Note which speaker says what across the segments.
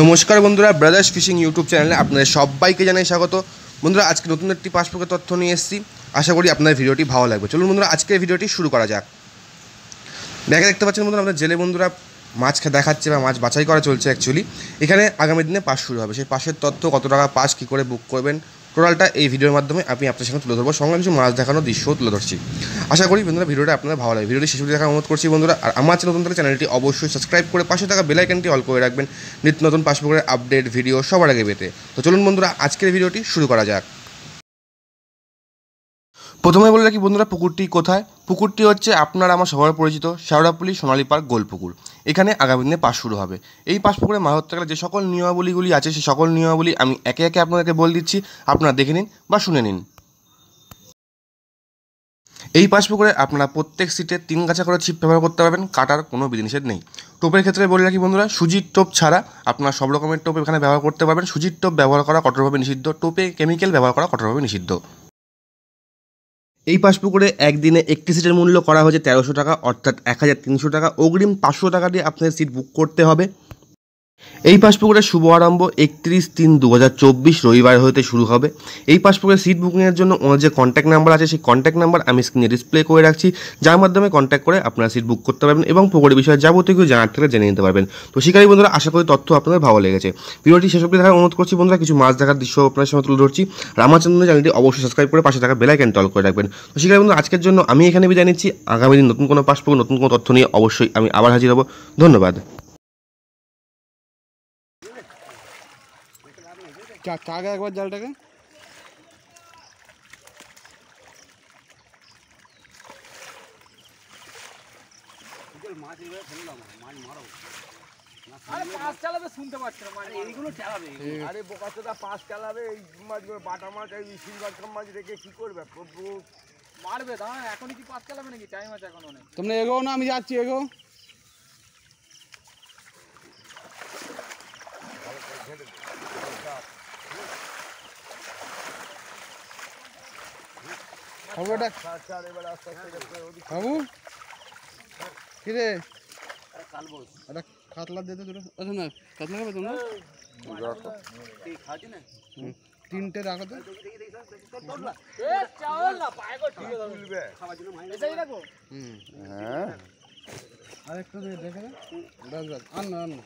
Speaker 1: নমস্কার বন্ধুরা, brothers fishing YouTube চ্যানেলে আপনাদের সবাইকে জানাই স্বাগত। বন্ধুরা, আজকে নতুন একটি পাসবুকের তথ্য নিয়ে এসেছি। আশা করি আপনাদের ভিডিওটি ভালো লাগবে। চলুন বন্ধুরা, আজকের ভিডিওটি শুরু করা যাক। দেখতে পাচ্ছেন বন্ধুরা, আমাদের জেলে বন্ধুরা মাছ দেখাচ্ছে বা মাছ বাছাই করা চলছে। অ্যাকচুয়ালি এখানে আগামী দিনে পাস শুরু হবে। সেই পাসের তথ্য, কত টাকা পাস, কী করে বুক করবেন, টোটালটা এই ভিডিওর মাধ্যমে আমি আপনার সঙ্গে তুলে ধরবো। সঙ্গে কিছু মাছ দেখানোর দৃশ্যও তুলে ধরছি। আশা করি বন্ধুরা ভিডিওটা আপনাদের ভালো লাগে। ভিডিওটি শেষ অবধি দেখার অনুরোধ করছি বন্ধুরা। আর আমার চ্যানেল নতুন থাকলে চ্যানেলটি অবশ্যই সাবস্ক্রাইব করে পাশে থাকা বেল আইকনটি অল করে রাখবেন নিত্য নতুন পাসবুকের আপডেট ভিডিও সবার আগে পেতে। তো চলুন বন্ধুরা, আজকের ভিডিওটি শুরু করা যাক। প্রথমে বলে রাখি বন্ধুরা, পুকুরটি কোথায়। পুকুরটি হচ্ছে আপনার আমার সবার পরিচিত শেওড়াফুলি সোনালী পার্ক গোল পুকুর। এখানে আগামী দিনে পাস শুরু হবে। এই পাস পুকুরে মাছ ধরতে গেলে যে সকল নিয়মাবলীগুলি আছে, সেই সকল নিয়মাবলী আমি একে একে আপনাদেরকে বলে দিচ্ছি। আপনারা দেখে নিন বা শুনে নিন। এই পাস পুকুরে আপনারা প্রত্যেক সিটে 3 গাছা করে ছিপ ব্যবহার করতে পারবেন। কাটার কোনো বিধিনিষেধ নেই। টোপের ক্ষেত্রে বলে রাখি বন্ধুরা, সুজির টোপ ছাড়া আপনারা সব রকমের টোপ এখানে ব্যবহার করতে পারবেন। সুজির টোপ ব্যবহার করা কঠোরভাবে নিষিদ্ধ। টোপে কেমিক্যাল ব্যবহার করা কঠোরভাবে নিষিদ্ধ। এই পাস পুকুরে একদিনে একটি সিটের মূল্য করা হয়েছে 1300 টাকা, অর্থাৎ 1300 টাকা। অগ্রিম 500 টাকা দিয়ে আপনাদের সিট বুক করতে হবে। এই পাস পুকুরের শুভ আরম্ভ 31/3/2024 রবিবার হতে শুরু হবে। এই পাস পুকুরের সিট বুকিংয়ের জন্য ওনার যে কন্ট্যাক্ট নাম্বার আছে, সেই কন্ট্যাক্ট নাম্বার আমি স্ক্রিনে ডিসপ্লে করে রাখছি, যার মাধ্যমে কন্ট্যাক্ট করে আপনারা সিট বুক করতে পারবেন এবং পুকুরের বিষয়ে যাবতীয় কিছু জানার থেকে জেনে নিতে পারবেন। তো শিকারী বন্ধুরা, আশা করি তথ্য আপনাদের ভালো লেগেছে। ভিডিওটি শেষ অবধি দেখার অনুরোধ করছি বন্ধুরা। কিছু মাছ দেখার দৃশ্য আপনার সঙ্গে তুলে ধরছি। আর আমার চ্যানেলটি অবশ্যই সাবস্ক্রাইব করে পাশে থাকা বেল আইকনটি অল করে রাখবেন। তো শিকারী বন্ধুরা, আজকের জন্য আমি এখানে বিদায় নিচ্ছি। আগামী দিন নতুন কোনো পাস পুকুর, নতুন কোনো তথ্য নিয়ে অবশ্যই আমি আবার হাজির হব। ধন্যবাদ।
Speaker 2: কাগে একবার জালটাকে
Speaker 3: শুনতে পাচ্ছে না, এইগুলো চালাবে। আরে বোকাচোদা পাঁচ চালাবে, এই মাছগুলো বাটা মাছ, এই সিলভার কাপ মাছ রেখে কি করবে? মারবে দাঁড়া, এখনই কি পাঁচ চালাবে নাকি? টাইম আছে এখন অনেক।
Speaker 2: তোমরা এগো না, আমি যাচ্ছি এগো। বাবু কিরে কাতলা দিতে দুটো, আচ্ছা না কাতলা খাবে তোমরা? 3টে রাখো তো। হ্যাঁ, আরেকটু দেখে না, আন না আন না।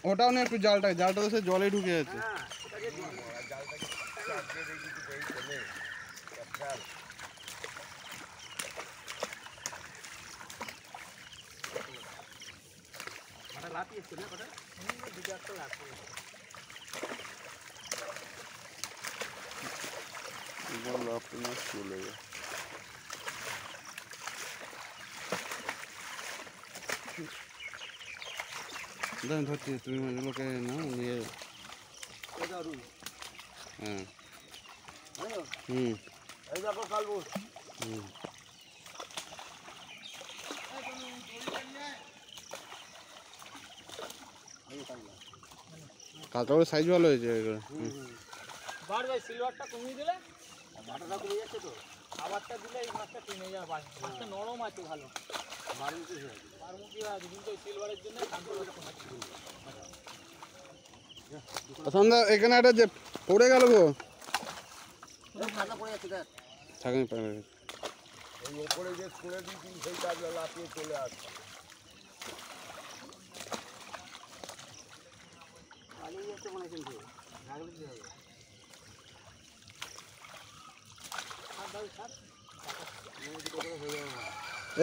Speaker 2: ওটাও না, একটু জালটা তো সে জলে ঢুকে আছে। ধরছি, তুমি মাছগুলোকে না নিয়ে। হ্যাঁ, হুম হুম, কাতলার সাইজ ভালো হয়েছে।
Speaker 3: সিলভারটা কমিয়ে দিলে বাটাটা কমে যাচ্ছে, তো খাবারটা দিলে এই মাছটা টেনে যাবে। মাছটা নরম আছে, ভালো সিলভারের জন্য।
Speaker 2: সন্ধ্যা এখানে একটা যে পড়ে গেল গো, থাকে
Speaker 3: ওপরে যে খুলে দিয়েছি সেই কাজটা লাফিয়ে চলে আসবে।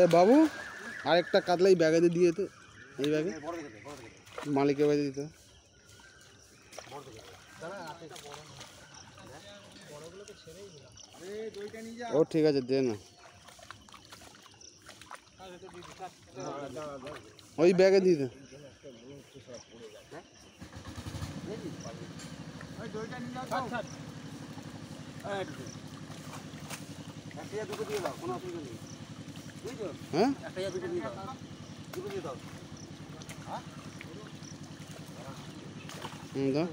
Speaker 2: এ বাবু, আরেকটা কাতলাই ব্যাগে দিয়ে তো, এই ব্যাগে মালিকের ব্যাগে দিতে। ও ঠিক আছে, দে না, ওই ব্যাগে দিয়ে দে। হ্যাঁ, দাও,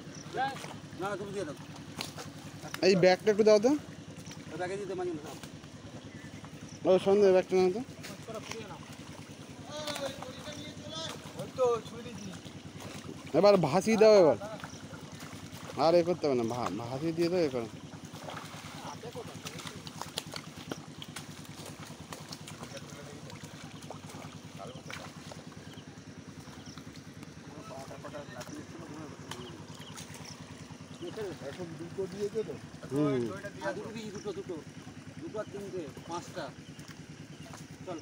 Speaker 2: এই ব্যাগটা একটু দাও তো। ও সন্ধ্যে ব্যাগটা নাও তো। এবার ভাসিয়ে দাও এবার, আর এ করতে হবে না, ভাসিয়ে দিয়ে দাও এ করো।
Speaker 4: এখন দুটো দিয়েছে তো,
Speaker 2: হুম
Speaker 3: দুটো আর তিনটে, 5টা চল।